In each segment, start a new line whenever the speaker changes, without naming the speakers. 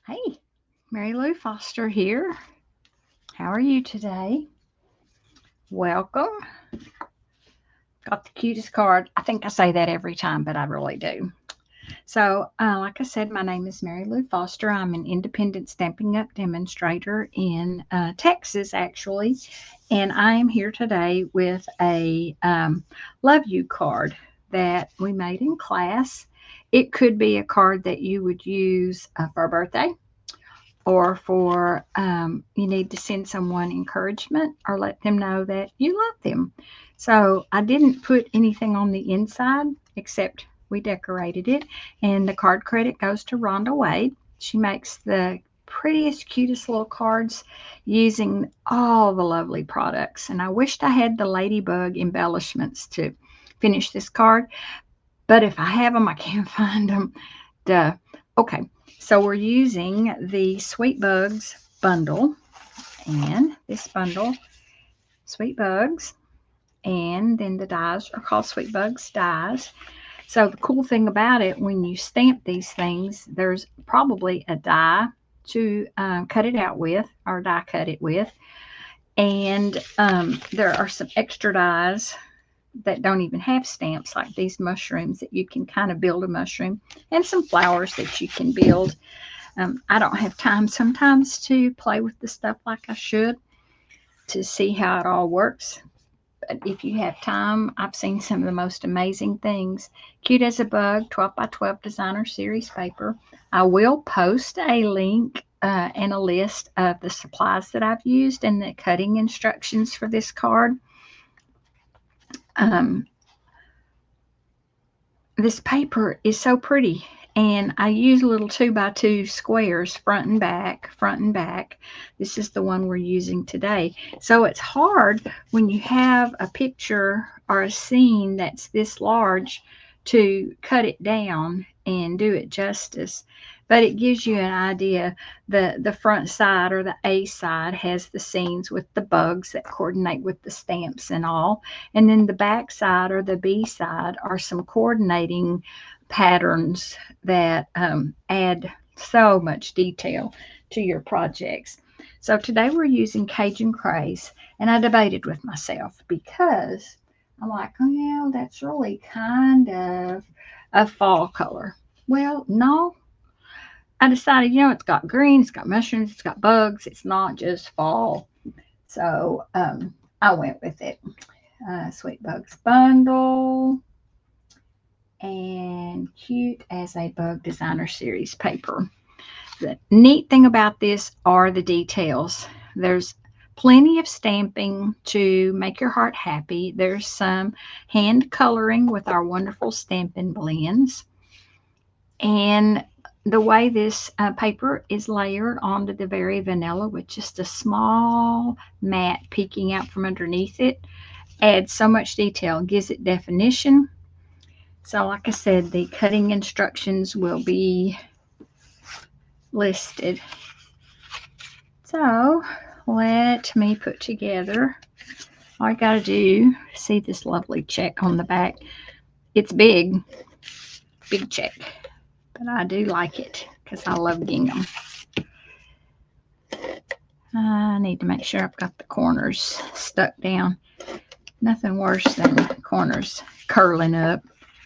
Hey, Mary Lou Foster here. How are you today? Welcome. Got the cutest card. I think I say that every time, but I really do. So, like I said, my name is Mary Lou Foster. I'm an independent Stampin' Up! Demonstrator in Texas, actually. And I am here today with a Love You card that we made in class. It could be a card that you would use for a birthday, or for you need to send someone encouragement or let them know that you love them. So I didn't put anything on the inside except we decorated it. And the card credit goes to Rhonda Wade. She makes the prettiest, cutest little cards using all the lovely products. And I wished I had the ladybug embellishments to finish this card, but if I have them, I can't find them. Duh. Okay, so we're using the Sweet Bugs bundle, and this bundle, Sweet Bugs, and then the dies are called Sweet Bugs dies. So the cool thing about it, when you stamp these things, there's probably a die to cut it out with, or die cut it with, and there are some extra dies that don't even have stamps, like these mushrooms that you can kind of build a mushroom, and some flowers that you can build. I don't have time sometimes to play with the stuff like I should to see how it all works. But if you have time, I've seen some of the most amazing things. Cute as a Bug 12 by 12 designer series paper. I will post a link and a list of the supplies that I've used and the cutting instructions for this card. Um, this paper is so pretty, and I use little 2 by 2 squares, front and back. This is the one we're using today. So it's hard when you have a picture or a scene that's this large to cut it down and do it justice, but it gives you an idea. The front side, or the A side, has the scenes with the bugs that coordinate with the stamps and all, and then the back side, or the B side, are some coordinating patterns that add so much detail to your projects. So today we're using Cajun Craze, and I debated with myself because I'm like, oh yeah, that's really kind of a fall color. Well, no, I decided, it's got green, it's got mushrooms, it's got bugs, it's not just fall. So I went with it. Sweet Bugs bundle, and Cute as a Bug designer series paper. The neat thing about this are the details. There's plenty of stamping to make your heart happy. There's some hand coloring with our wonderful Stampin' Blends. And the way this paper is layered onto the very vanilla with just a small mat peeking out from underneath it adds so much detail, gives it definition. So, like I said, the cutting instructions will be listed. So, let me put together. All I got to do, see this lovely check on the back. It's big, big check, but I do like it because I love gingham. I need to make sure I've got the corners stuck down. Nothing worse than corners curling up,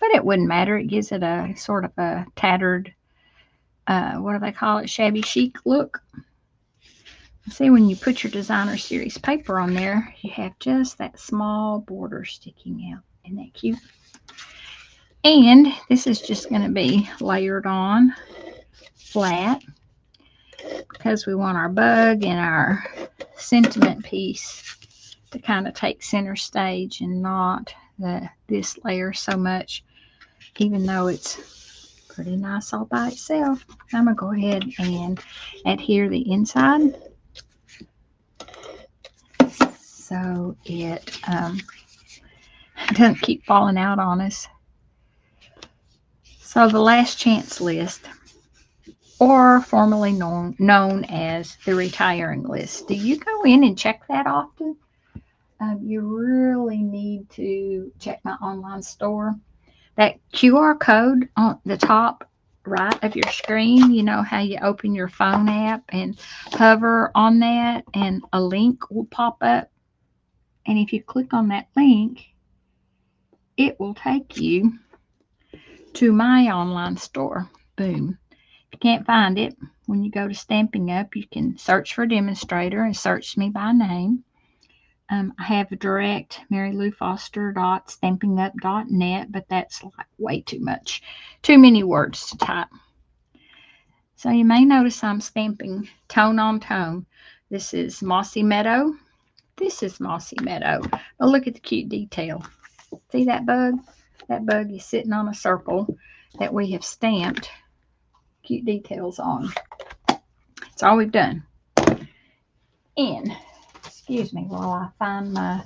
but it wouldn't matter. It gives it a sort of a tattered, what do they call it, shabby chic look. See, when you put your designer series paper on there, you have just that small border sticking out. Isn't that cute? And this is just going to be layered on flat because we want our bug and our sentiment piece to kind of take center stage and not this layer so much, even though it's pretty nice all by itself. I'm going to go ahead and adhere the inside so it doesn't keep falling out on us. So the last chance list, or formerly known as the retiring list. Do you go in and check that often? You really need to check my online store. That QR code on the top right of your screen. You know how you open your phone app and hover on that and a link will pop up. And if you click on that link, it will take you to my online store. Boom. If you can't find it, when you go to Stampin' Up, you can search for Demonstrator and search me by name. I have a direct maryloufoster.stampinup.net, but that's like way too much. Too many words to type. So you may notice I'm stamping tone on tone. This is Mossy Meadow. This is Mossy Meadow. But look at the cute detail. See that bug? That bug is sitting on a circle that we have stamped cute details on. That's all we've done. And, excuse me while I find my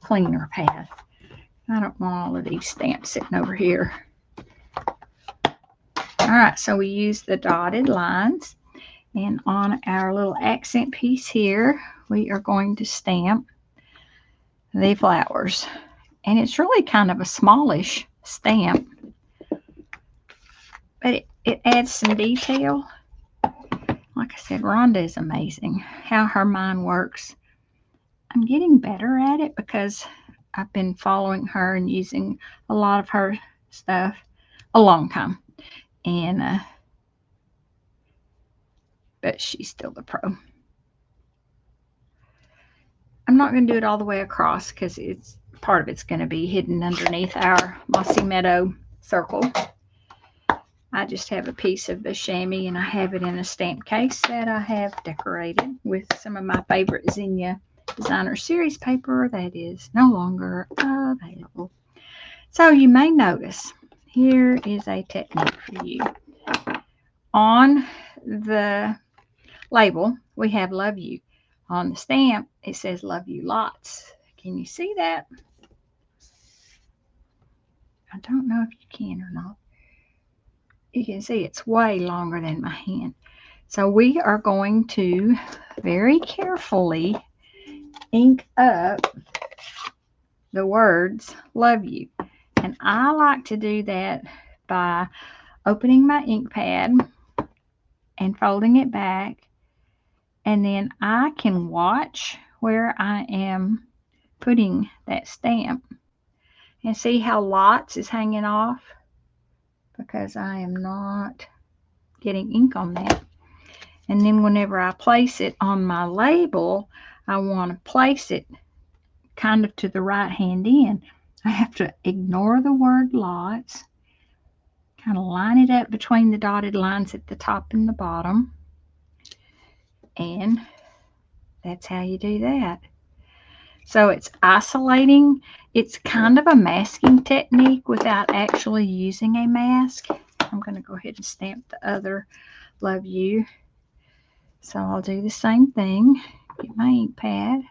cleaner pad. I don't want all of these stamps sitting over here. Alright, so we use the dotted lines. And on our little accent piece here, we are going to stamp the flowers. And it's really kind of a smallish stamp, but it adds some detail. Like I said, Rhonda is amazing. How her mind works. I'm getting better at it because I've been following her and using a lot of her stuff a long time. And but she's still the pro. I'm not going to do it all the way across because it's part of it's going to be hidden underneath our Mossy Meadow circle. I just have a piece of the chamois and I have it in a stamp case that I have decorated with some of my favorite Zinnia Designer Series paper that is no longer available. So you may notice here is a technique for you. On the label, we have Love You. On the stamp, it says Love You Lots. Can you see that? I don't know if you can or not. You can see it's way longer than my hand. So we are going to very carefully ink up the words Love You. And I like to do that by opening my ink pad and folding it back. And then I can watch where I am putting that stamp. And see how Lots is hanging off? Because I am not getting ink on that. And then whenever I place it on my label, I want to place it kind of to the right hand end. I have to ignore the word Lots, kind of line it up between the dotted lines at the top and the bottom. And that's how you do that. So it's isolating. It's kind of a masking technique without actually using a mask. I'm going to go ahead and stamp the other Love You. So I'll do the same thing. Get my ink pad.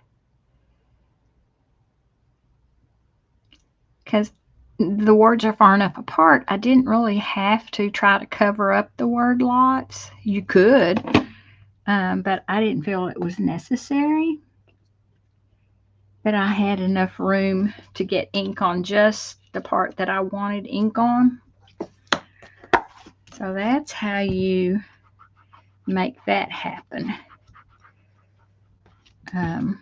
Because the words are far enough apart, I didn't really have to try to cover up the word Lots. You could, but I didn't feel it was necessary. But I had enough room to get ink on just the part that I wanted ink on. So that's how you make that happen. Kind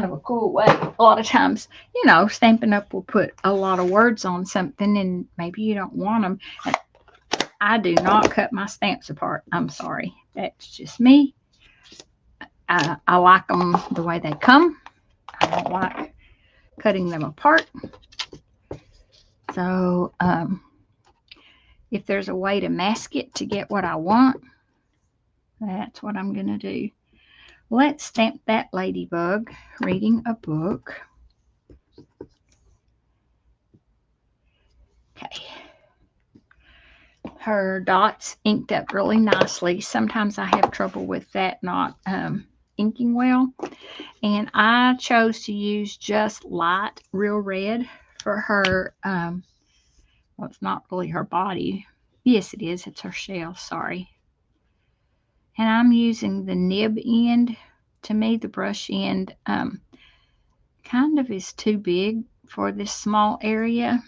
of a cool way. A lot of times, you know, Stampin' Up! Will put a lot of words on something and maybe you don't want them. And I do not cut my stamps apart. I'm sorry. That's just me. I like them the way they come. I don't like cutting them apart. So if there's a way to mask it to get what I want, that's what I'm going to do. Let's stamp that ladybug reading a book. Okay. Her dots inked up really nicely. Sometimes I have trouble with that not inking well. And I chose to use just light Real Red for her, well, it's not really her body. Yes, it is. It's her shell. Sorry. And I'm using the nib end. To me, the brush end kind of is too big for this small area.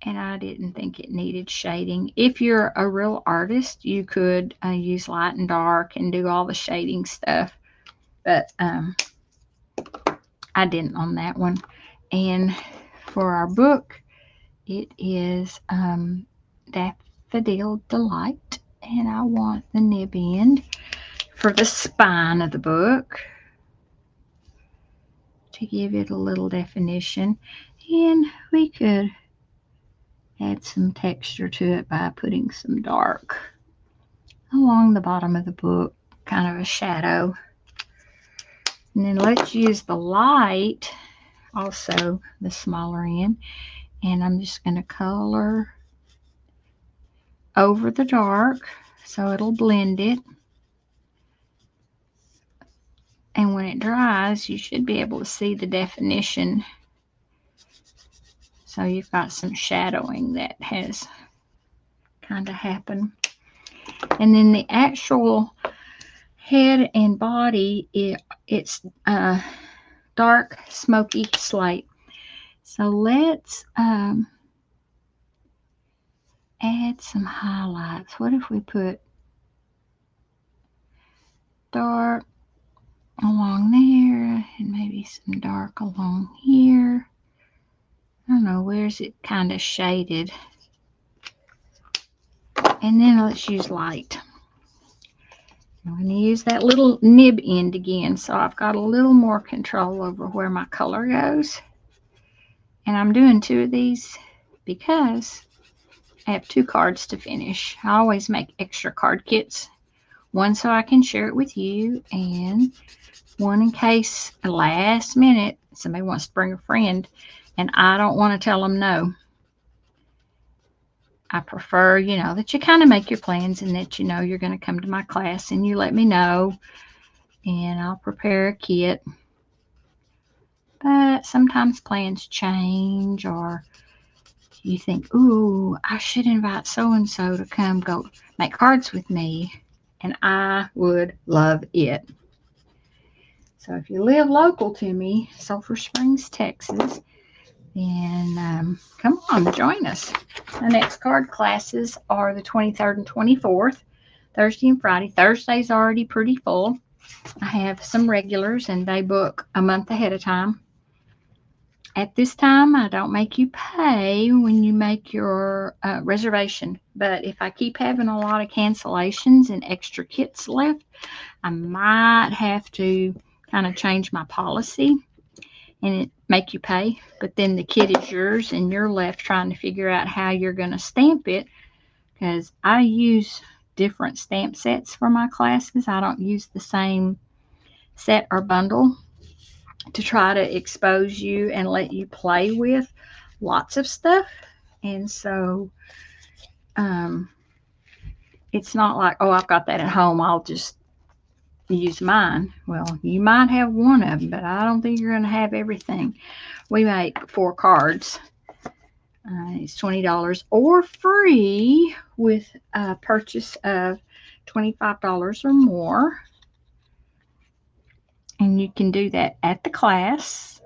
And and I didn't think it needed shading. If you're a real artist, you could use light and dark and do all the shading stuff, but I didn't on that one. And for our book, it is Daffodil Delight, and I want the nib end for the spine of the book to give it a little definition, and we could add some texture to it by putting some dark along the bottom of the book, kind of a shadow. And then let's use the light, also the smaller end, and I'm just going to color over the dark so it'll blend it. And when it dries, you should be able to see the definition. So you've got some shadowing that has kind of happened. And then the actual head and body, it's dark smoky slate. So let's add some highlights. What if we put dark along there and maybe some dark along here? I don't know, where's it kind of shaded? And then let's use light. I'm going to use that little nib end again, so I've got a little more control over where my color goes. And I'm doing 2 of these because I have 2 cards to finish. I always make extra card kits. One so I can share it with you, and one in case last minute somebody wants to bring a friend and I don't want to tell them no. I prefer, that you kind of make your plans and that you're going to come to my class and you let me know and I'll prepare a kit. But sometimes plans change, or you think, ooh, I should invite so-and-so to come go make cards with me, and I would love it. So if you live local to me, Sulphur Springs, Texas, then come on, join us. The next card classes are the 23rd and 24th, Thursday and Friday. Thursday's already pretty full. I have some regulars, and they book a month ahead of time. At this time, I don't make you pay when you make your reservation, but if I keep having a lot of cancellations and extra kits left, I might have to kind of change my policy and make you pay. But then the kit is yours, and you're left trying to figure out how you're going to stamp it, because I use different stamp sets for my classes. I don't use the same set or bundle to try to expose you and let you play with lots of stuff. And so it's not like, oh, I've got that at home, I'll just use mine. Well, you might have one of them, but I don't think you're going to have everything. We make 4 cards. It's $20 or free with a purchase of $25 or more. And you can do that at the class,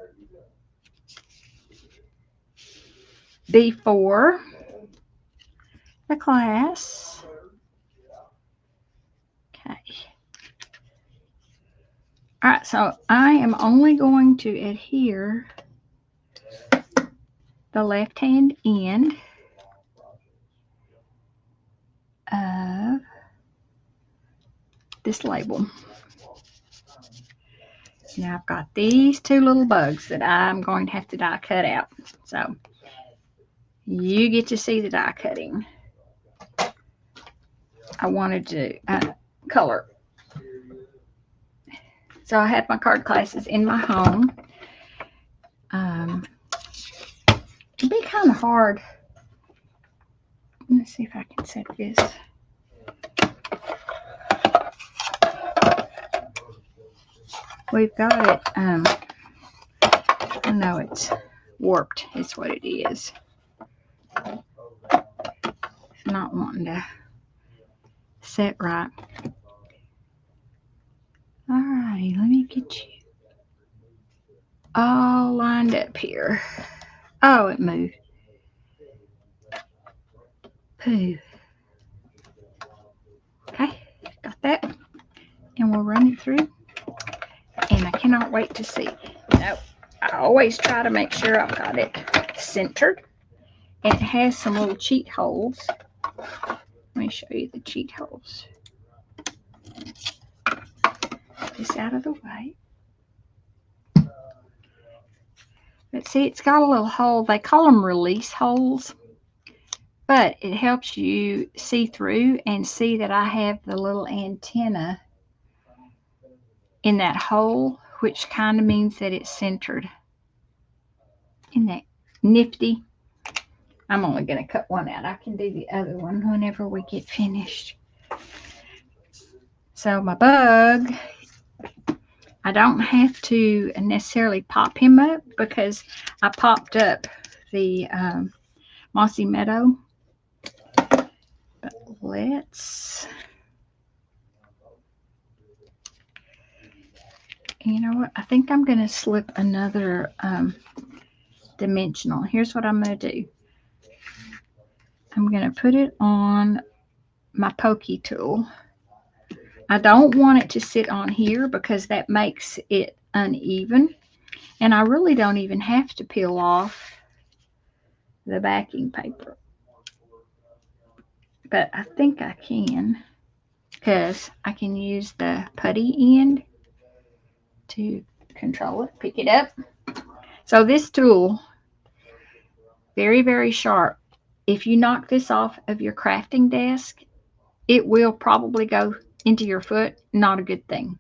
before the class. Okay. All right, so I am only going to adhere the left-hand end of this label. Now I've got these 2 little bugs that I'm going to have to die cut out. So you get to see the die cutting. I wanted to color. So I had my card classes in my home. It'd be kind of hard. Let's see if I can set this. We've got it. I know it's warped. It's what it is. It's not wanting to set right. All righty, let me get you all lined up here. Oh, it moved. poo. Okay, got that. And we'll run it through. And I cannot wait to see. Now, I always try to make sure I've got it centered. And it has some little cheat holes. Let me show you the cheat holes. Put this out of the way. But see, it's got a little hole. They call them release holes. But it helps you see through and see that I have the little antenna in that hole, which kind of means that it's centered. Isn't that nifty? I'm only going to cut one out. I can do the other one whenever we get finished. So my bug, I don't have to necessarily pop him up because I popped up the Mossy Meadow. But let's, you know what? I think I'm going to slip another dimensional. Here's what I'm going to do. I'm going to put it on my pokey tool. I don't want it to sit on here because that makes it uneven. And I really don't even have to peel off the backing paper. But I think I can because I can use the putty end to control it, pick it up. So this tool, very, very sharp. If you knock this off of your crafting desk, it will probably go into your foot. Not a good thing.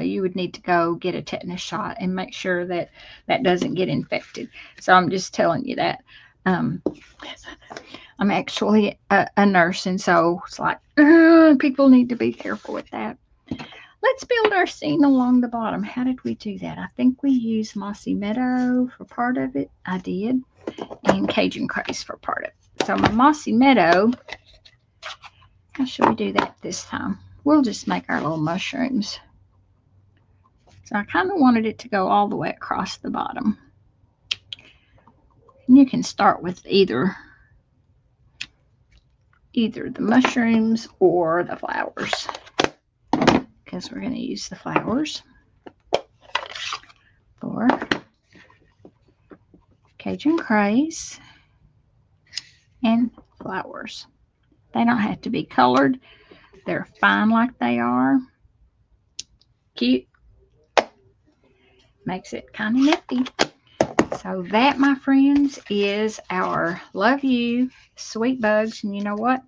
You would need to go get a tetanus shot and make sure that that doesn't get infected. So I'm just telling you that. I'm actually a nurse, and so it's like people need to be careful with that. Let's build our scene along the bottom. How did we do that? I think we used Mossy Meadow for part of it. I did. And Cajun Craze for part of it. So my Mossy Meadow, how should we do that this time? We'll just make our little mushrooms. So I kind of wanted it to go all the way across the bottom. And you can start with either the mushrooms or the flowers, because we're going to use the flowers for Cajun Craze and flowers. They don't have to be colored. They're fine like they are. Cute. Makes it kind of nifty. So that, my friends, is our Love You Sweet Bugs. And you know what?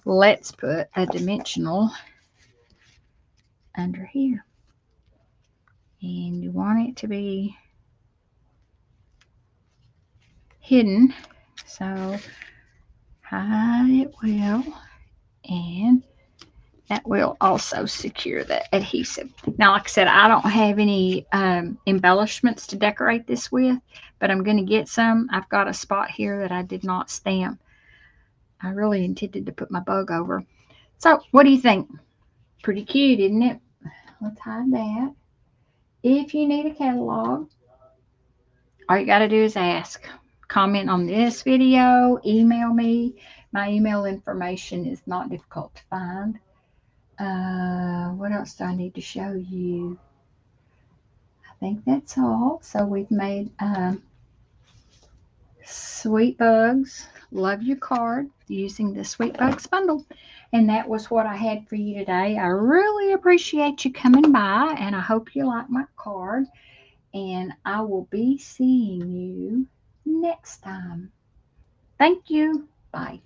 Let's put a dimensional under here. And you want it to be hidden. So hide it well. And that will also secure the adhesive. Now, like I said, I don't have any embellishments to decorate this with, but I'm going to get some. I've got a spot here that I did not stamp. I really intended to put my bug over. So, what do you think? Pretty cute, isn't it? Let's hide that. If you need a catalog, all you got to do is ask. Comment on this video, email me. My email information is not difficult to find. What else do I need to show you? I think that's all. So we've made Sweet Bugs Love You card using the Sweet Bugs bundle. And that was what I had for you today. I really appreciate you coming by, and I hope you like my card. And I will be seeing you next time. Thank you. Bye.